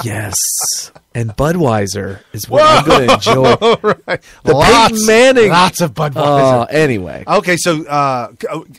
Yes. And Budweiser is what I'm going to enjoy. Right. The Peyton Manning. Lots of Budweiser. Anyway. Okay, so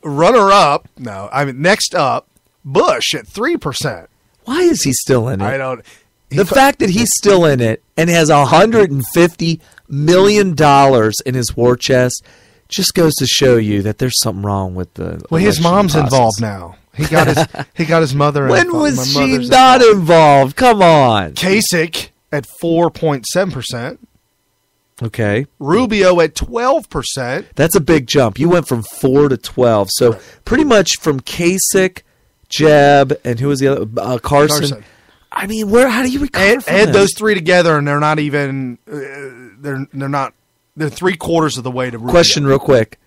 runner-up, next up, Bush at 3%. Why is he still in it? I don't... The fact that he's still in it and has $150 million in his war chest just goes to show you that there's something wrong with the his mom's process. Involved now. He got his mother. When was she not involved? Come on. Kasich at 4.7%. Okay. Rubio at 12%. That's a big jump. You went from 4 to 12. So pretty much from Kasich, Jeb, and who was the other? Carson. I mean, how do you recover from add this? those three together, and they're not even. They're not. They're 3/4 of the way to Rubio. Question, real quick: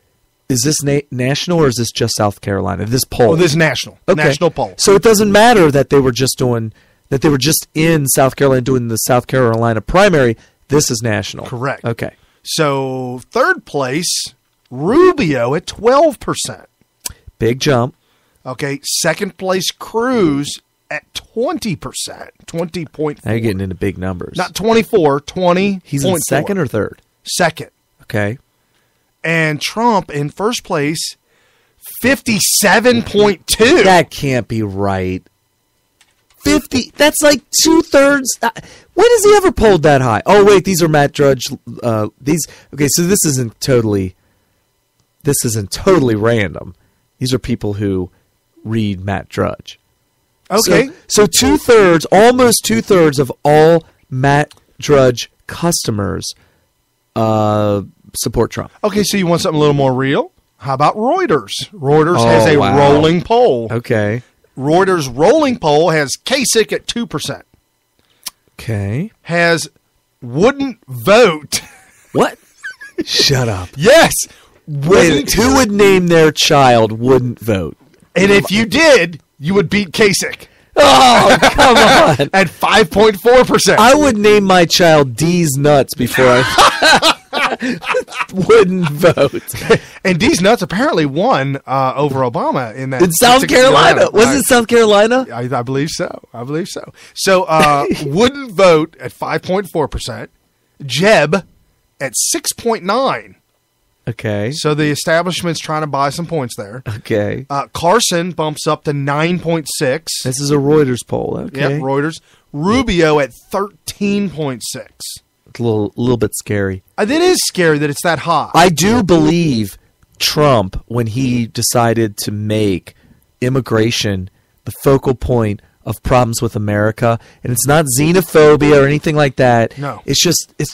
is this national or is this just South Carolina? This poll. Oh, this is national. Okay. National poll. So it doesn't matter that they were just in South Carolina doing the South Carolina primary. This is national. Correct. Okay. So third place, Rubio at 12%. Big jump. Okay. Second place, Cruz at 20%. 20.4. Now you're getting into big numbers. Not 24, 20. He's in second or third? Second. Okay. And Trump in first place, 57.2. That can't be right. 50. That's like 2/3. When has he ever polled that high? Oh wait, these are Matt Drudge. Okay, so this isn't totally random. These are people who read Matt Drudge. Okay. So 2/3, almost 2/3 of all Matt Drudge customers support Trump. Okay, so you want something a little more real? How about Reuters? Reuters has a rolling poll. Okay. Reuters rolling poll has Kasich at 2%. Okay. Has wouldn't vote. What? Shut up. Yes. Wait, who would name their child wouldn't vote? And if you did, you would beat Kasich. Oh, come on. At 5.4%. I would name my child D's Nuts before I wouldn't vote. And D's Nuts apparently won over Obama in that. In South Carolina. Was it South Carolina? I believe so. So wouldn't vote at 5.4%. Jeb at 6.9%. Okay. So the establishment's trying to buy some points there. Okay. Carson bumps up to 9.6. This is a Reuters poll. Okay. Yep, Reuters. Rubio at 13.6. It's a little bit scary. That is scary that it's that high. I do believe Trump, when he decided to make immigration the focal point of problems with America, and it's not xenophobia or anything like that. No. It's just you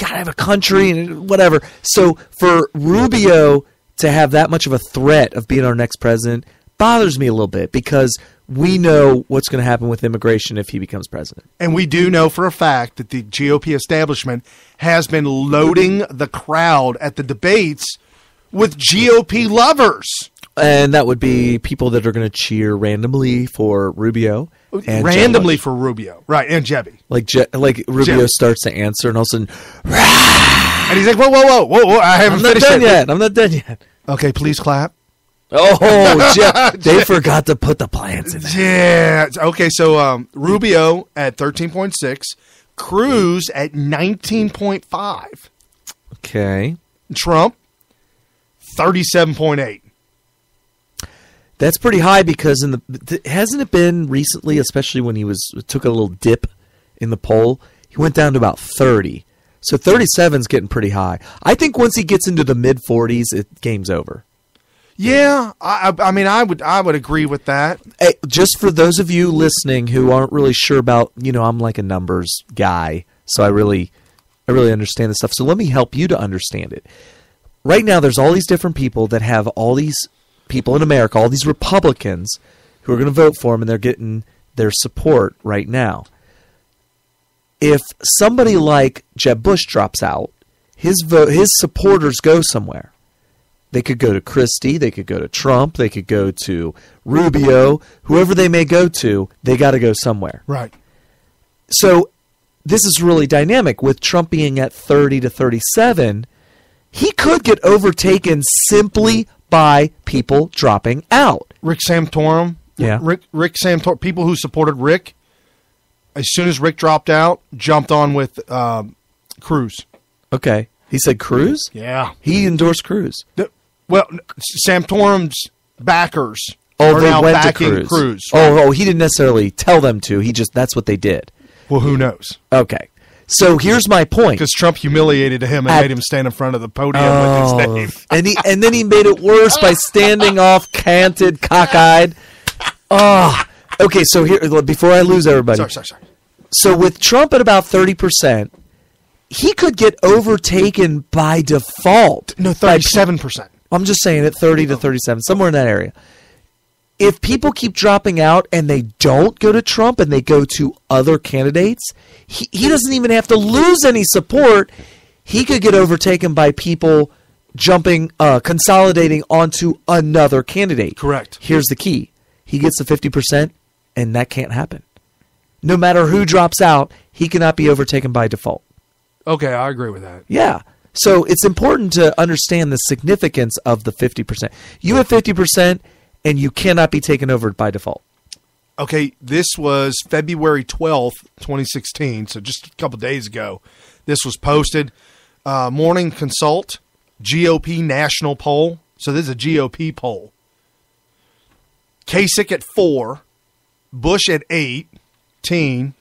gotta have a country and whatever. So for Rubio to have that much of a threat of being our next president bothers me a little bit, because we know what's going to happen with immigration if he becomes president. And we do know for a fact that the GOP establishment has been loading the crowd at the debates with GOP lovers. And that would be people that are going to cheer randomly for Rubio. And randomly for Rubio. Right, and Jebby. Like Rubio starts to answer, and all of a sudden, and he's like, whoa, I haven't finished yet. I'm not done yet. Okay, please clap. Oh, Jeff, they forgot to put the plants in there. Yeah. Okay, so Rubio at 13.6, Cruz at 19.5. Okay. Trump, 37.8. That's pretty high, because hasn't it been recently, especially when he took a little dip in the poll, he went down to about 30. So 37 is getting pretty high. I think once he gets into the mid 40s, game's over. Yeah, I mean, I would agree with that. Hey, just for those of you listening who aren't really sure about, I'm like a numbers guy, so I really understand this stuff. So let me help you to understand it. Right now, there's all these different people that have all these people in America, all these Republicans who are going to vote for him, and they're getting their support right now. If somebody like Jeb Bush drops out, his supporters go somewhere. They could go to Christie, they could go to Trump, they could go to Rubio, whoever they may go to, they got to go somewhere. Right. So this is really dynamic. With Trump being at 30 to 37, he could get overtaken simply by people dropping out. Rick Santorum. Yeah. Rick Santorum, people who supported Rick as soon as Rick dropped out, jumped on with Cruz. Okay. He said Cruz? Yeah. He endorsed Cruz. Well, Santorum's backers are they now went backing to Cruz. Oh, he didn't necessarily tell them to. That's what they did. Well, who knows? Okay. So here's my point. Because Trump humiliated him and made him stand in front of the podium with his name. And then he made it worse by standing off, canted, cockeyed. Oh. Okay, so here, before I lose everybody. Sorry. So with Trump at about 30%, he could get overtaken by default. No, 37%. I'm just saying at 30 to 37, somewhere in that area. If people keep dropping out and they don't go to Trump and they go to other candidates, he doesn't even have to lose any support. He could get overtaken by people consolidating onto another candidate. Correct. Here's the key. He gets the 50%, and that can't happen. No matter who drops out, he cannot be overtaken by default. Okay, I agree with that. Yeah. So it's important to understand the significance of the 50%. You have 50%, and you cannot be taken over by default. Okay, this was February 12th, 2016, so just a couple days ago. This was posted. Morning Consult, GOP national poll. So this is a GOP poll. Kasich at 4, Bush at 18.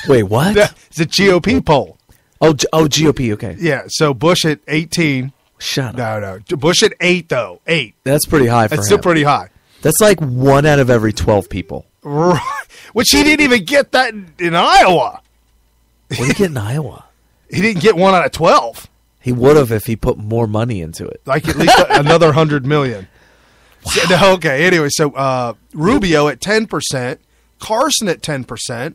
Wait, what? It's a GOP poll. Oh, GOP, okay. Yeah, so Bush at 18. Shut up. No. Bush at 8, though. 8. That's pretty high for him. That's still pretty high. That's like 1 out of every 12 people. Right. Which he didn't even get that in Iowa. What did he get in Iowa? He didn't get 1 out of 12. He would have if he put more money into it. Like at least another 100 million. Wow. So, okay, anyway, so Rubio at 10%, Carson at 10%,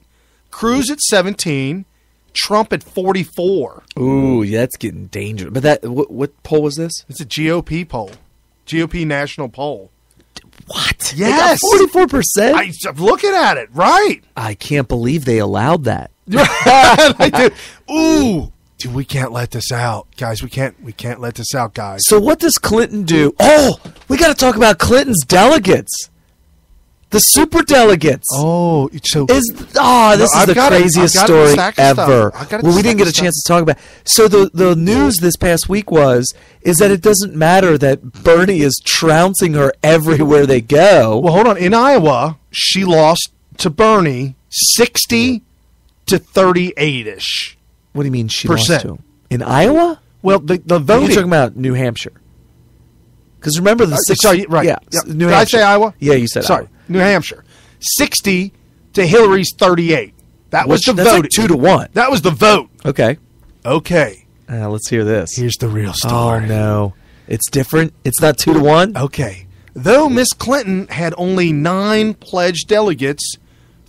Cruz at 17%, Trump at 44%. Ooh, that's getting dangerous. But that what poll was this? It's a GOP poll. GOP national poll. What? Yes. 44%? I'm looking at it. Right. I can't believe they allowed that. Ooh. Dude, we can't let this out. Guys, we can't let this out, guys. So what does Clinton do? Oh, we got to talk about Clinton's delegates. The super delegates. Oh, so this is the craziest story ever. Well, we didn't get a chance to talk about it. So the news this past week is that it doesn't matter that Bernie is trouncing her everywhere they go. Well, hold on. In Iowa, she lost to Bernie 60 to 38-ish. What do you mean she lost to him? In Iowa? Well, the voting. You're talking about New Hampshire. Because remember the right. Yeah. Yep. New Did Hampshire. I say Iowa? Yeah, you said Sorry. Iowa. New Hampshire. 60 to Hillary's 38. That was the that's vote. Like 2-1. That was the vote. Okay. Let's hear this. Here's the real story. Oh, no. It's different? It's not 2-1? Okay. Though Miss Clinton had only 9 pledged delegates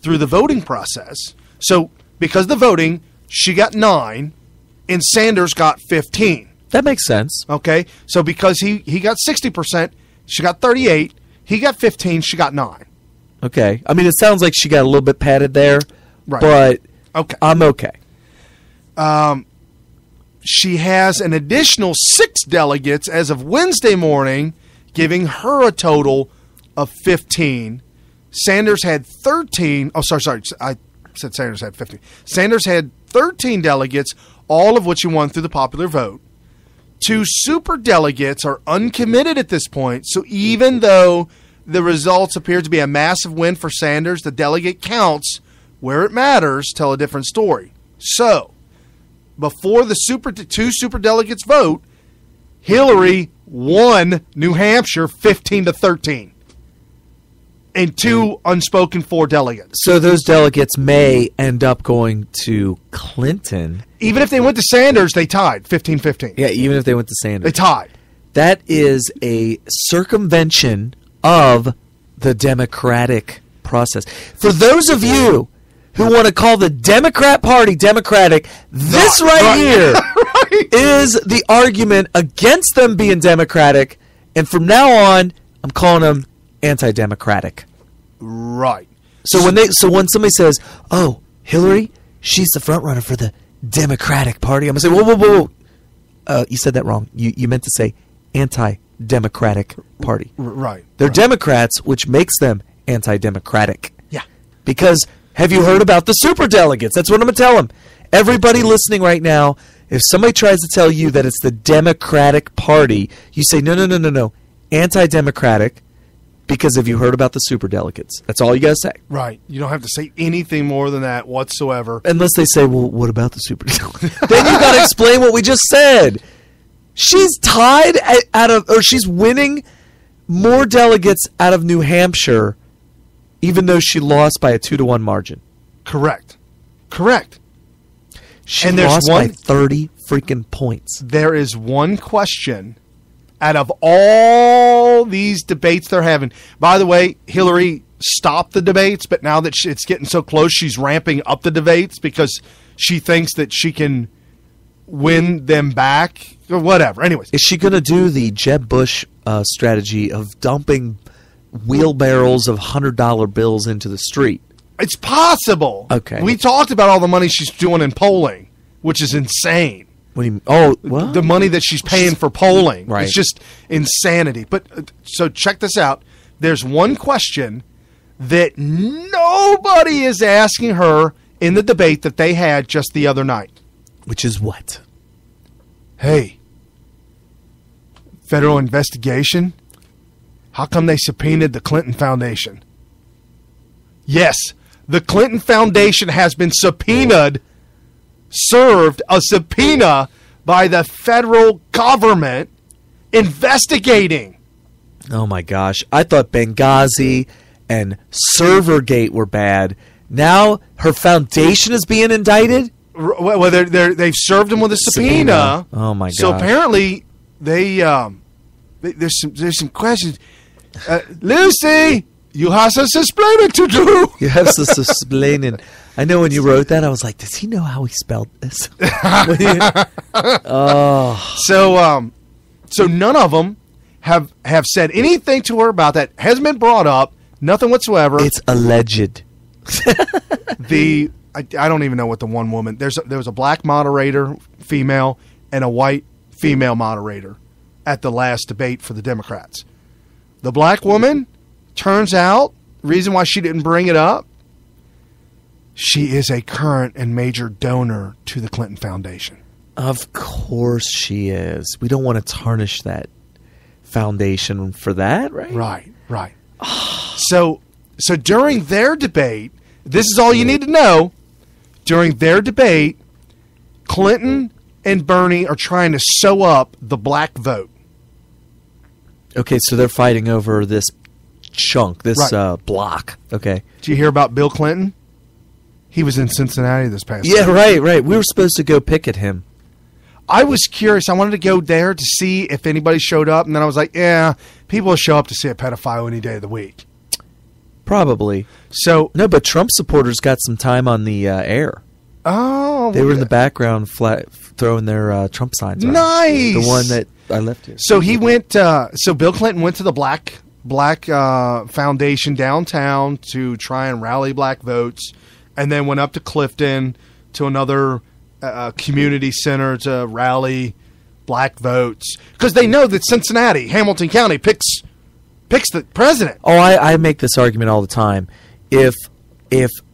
through the voting process, so because of the voting, she got 9, and Sanders got 15. That makes sense. Okay, so because he got 60%, she got 38, he got 15, she got 9. Okay. I mean, it sounds like she got a little bit padded there, right. But okay. I'm okay. She has an additional 6 delegates as of Wednesday morning, giving her a total of 15. Sanders had 13. Oh, sorry. I said Sanders had 15. Sanders had 13 delegates, all of which he won through the popular vote. 2 super delegates are uncommitted at this point, so even though the results appear to be a massive win for Sanders, the delegate counts where it matters tell a different story. So, before the 2 super delegates vote, Hillary won New Hampshire 15-13. And 2 unspoken for delegates. So those delegates may end up going to Clinton. Even if they went to Sanders, they tied 15-15. Yeah, even if they went to Sanders. They tied. That is a circumvention of the democratic process. For those of you who want to call the Democrat Party democratic, this right here is the argument against them being democratic. And from now on, I'm calling them anti-democratic. Right. So when somebody says, "Oh, Hillary, she's the front runner for the Democratic Party," I'm gonna say, "Whoa! You said that wrong. You meant to say anti-democratic party." Right. They're Democrats, which makes them anti-democratic. Yeah. Because Have you heard about the superdelegates? That's what I'm going to tell them. Everybody listening right now, if somebody tries to tell you that it's the Democratic Party, you say, no, anti-democratic, because have you heard about the superdelegates? That's all you got to say. Right. You don't have to say anything more than that whatsoever. Unless they say, well, what about the superdelegates? Then you got to explain what we just said. She's tied she's winning more delegates out of New Hampshire, even though she lost by a 2-1 margin. Correct. She lost by 30 freaking points. There is one question out of all these debates they're having. By the way, Hillary stopped the debates, but now that it's getting so close, she's ramping up the debates because she thinks that she can win them back or whatever. Anyways. Is she going to do the Jeb Bush strategy of dumping wheelbarrows of $100 bills into the street? It's possible. Okay. We talked about all the money she's doing in polling, which is insane. What do you mean? Oh, what? The money that she's paying for polling. Right. It's just insanity. But so check this out. There's one question that nobody is asking her in the debate that they had just the other night. Which is what? Hey, federal investigation? How come they subpoenaed the Clinton Foundation? Yes, the Clinton Foundation has been served a subpoena by the federal government investigating. Oh my gosh. I thought Benghazi and Servergate were bad. Now her foundation is being indicted? Well, they've served him with a subpoena. Oh my god! So apparently, there's some questions. Lucy, you have some explaining to do. You have some explaining. I know when you wrote that, I was like, does he know how he spelled this? Oh. So none of them have said anything to her about that. Hasn't been brought up. Nothing whatsoever. It's alleged. I don't even know what the one woman. There was a black moderator, female, and a white female moderator at the last debate for the Democrats. The black woman, turns out, reason why she didn't bring it up, she is a current and major donor to the Clinton Foundation. Of course she is. We don't want to tarnish that foundation for that, right? Right. So during their debate, this is all you need to know. During their debate, Clinton and Bernie are trying to sew up the black vote. Okay, so they're fighting over this chunk, this block. Okay. Did you hear about Bill Clinton? He was in Cincinnati this past Yeah, week. right. We were supposed to go picket him. I was curious. I wanted to go there to see if anybody showed up, and then I was like, yeah, people will show up to see a pedophile any day of the week. Probably. So no, but Trump supporters got some time on the air. Oh, they were in the background throwing their Trump signs around. Nice. The one that I left here. So he went. So Bill Clinton went to the Black Foundation downtown to try and rally black votes, and then went up to Clifton to another community center to rally black votes because they know that Cincinnati, Hamilton County picks the president. Oh, I make this argument all the time. If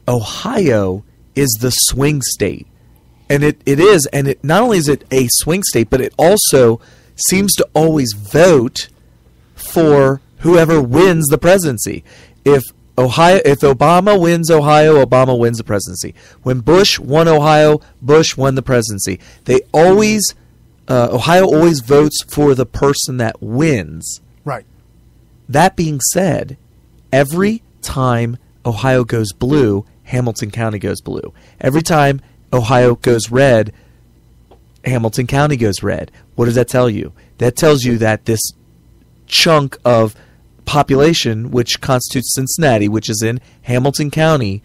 Ohio is the swing state, and it is, and it not only is it a swing state, but it also seems to always vote for whoever wins the presidency. If Obama wins Ohio, Obama wins the presidency. When Bush won Ohio, Bush won the presidency. Ohio always votes for the person that wins. Right. That being said, every time Ohio goes blue, Hamilton County goes blue. Every time Ohio goes red, Hamilton County goes red. What does that tell you? That tells you that this chunk of population, which constitutes Cincinnati, which is in Hamilton County,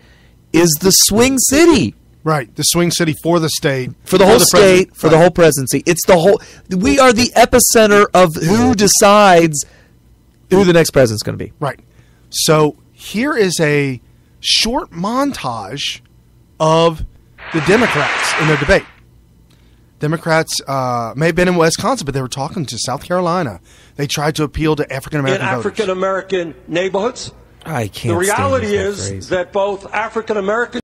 is the swing city. Right, the swing city for the state. For the whole state, for the whole presidency. It's the whole. We are the epicenter of who decides who the next president's going to be. Right. So here is a short montage of the Democrats in their debate. Democrats may have been in Wisconsin, but they were talking to South Carolina. They tried to appeal to African-American voters. In African-American neighborhoods, I can't. The reality stand is phrase. that both African American